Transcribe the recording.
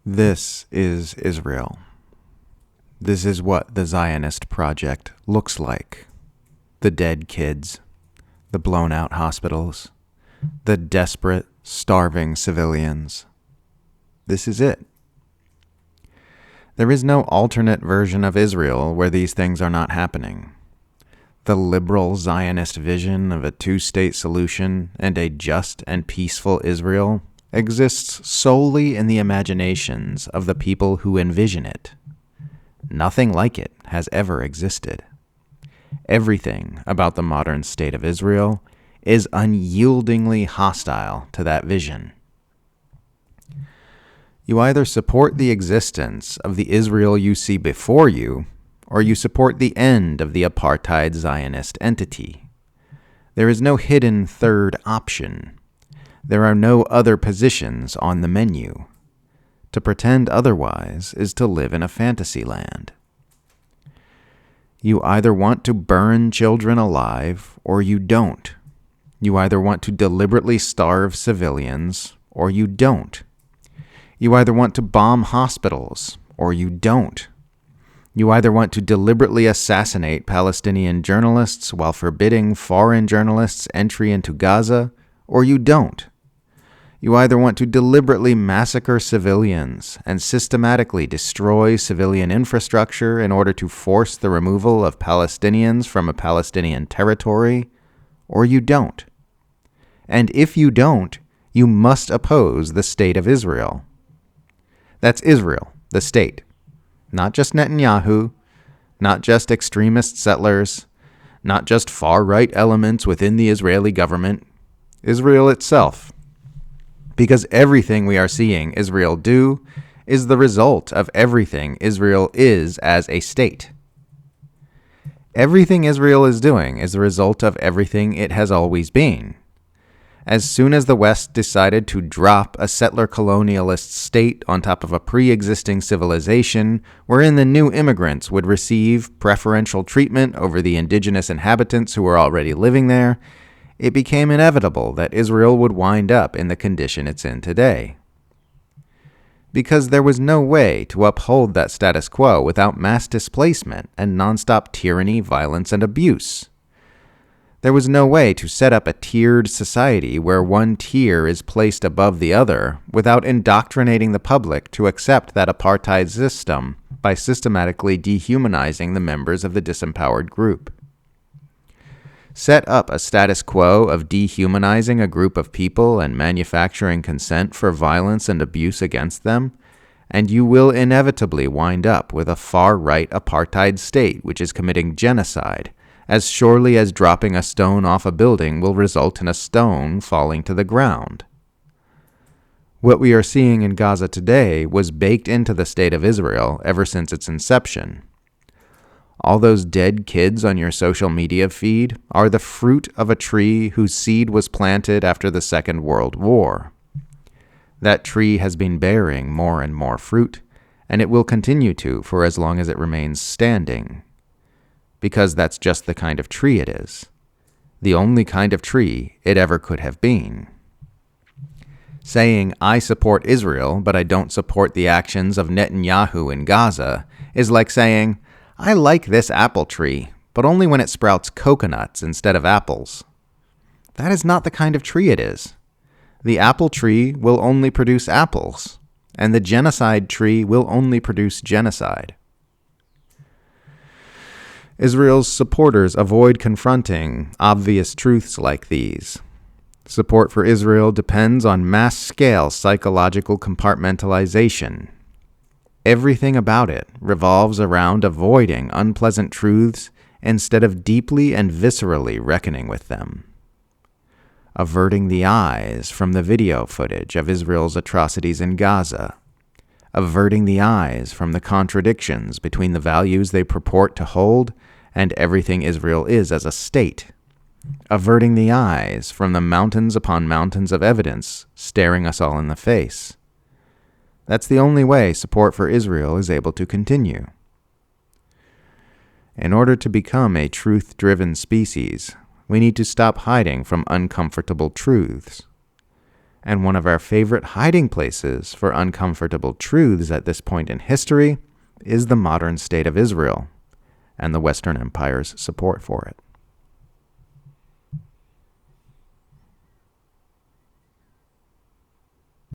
This is Israel. This is what the Zionist project looks like. The dead kids, the blown out hospitals, the desperate, starving civilians. This is it. There is no alternate version of Israel where these things are not happening. The liberal Zionist vision of a two-state solution and a just and peaceful Israel exists solely in the imaginations of the people who envision it. Nothing like it has ever existed. Everything about the modern state of Israel is unyieldingly hostile to that vision. You either support the existence of the Israel you see before you, or you support the end of the apartheid Zionist entity. There is no hidden third option. There are no other positions on the menu. To pretend otherwise is to live in a fantasy land. You either want to burn children alive, or you don't. You either want to deliberately starve civilians, or you don't. You either want to bomb hospitals, or you don't. You either want to deliberately assassinate Palestinian journalists while forbidding foreign journalists entry into Gaza, or you don't. You either want to deliberately massacre civilians and systematically destroy civilian infrastructure in order to force the removal of Palestinians from a Palestinian territory, or you don't. And if you don't, you must oppose the state of Israel. That's Israel, the state. Not just Netanyahu, not just extremist settlers, not just far-right elements within the Israeli government. Israel itself. Because everything we are seeing Israel do is the result of everything Israel is as a state. Everything Israel is doing is the result of everything it has always been. As soon as the West decided to drop a settler colonialist state on top of a pre-existing civilization wherein the new immigrants would receive preferential treatment over the indigenous inhabitants who were already living there, it became inevitable that Israel would wind up in the condition it's in today. Because there was no way to uphold that status quo without mass displacement and nonstop tyranny, violence, and abuse. There was no way to set up a tiered society where one tier is placed above the other without indoctrinating the public to accept that apartheid system by systematically dehumanizing the members of the disempowered group. Set up a status quo of dehumanizing a group of people and manufacturing consent for violence and abuse against them, and you will inevitably wind up with a far-right apartheid state which is committing genocide, as surely as dropping a stone off a building will result in a stone falling to the ground. What we are seeing in Gaza today was baked into the state of Israel ever since its inception. All those dead kids on your social media feed are the fruit of a tree whose seed was planted after the Second World War. That tree has been bearing more and more fruit, and it will continue to for as long as it remains standing. Because that's just the kind of tree it is. The only kind of tree it ever could have been. Saying, I support Israel, but I don't support the actions of Netanyahu in Gaza, is like saying, I like this apple tree, but only when it sprouts coconuts instead of apples. That is not the kind of tree it is. The apple tree will only produce apples, and the genocide tree will only produce genocide. Israel's supporters avoid confronting obvious truths like these. Support for Israel depends on mass-scale psychological compartmentalization. Everything about it revolves around avoiding unpleasant truths instead of deeply and viscerally reckoning with them. Averting the eyes from the video footage of Israel's atrocities in Gaza. Averting the eyes from the contradictions between the values they purport to hold and everything Israel is as a state. Averting the eyes from the mountains upon mountains of evidence staring us all in the face. That's the only way support for Israel is able to continue. In order to become a truth-driven species, we need to stop hiding from uncomfortable truths. And one of our favorite hiding places for uncomfortable truths at this point in history is the modern state of Israel and the Western Empire's support for it.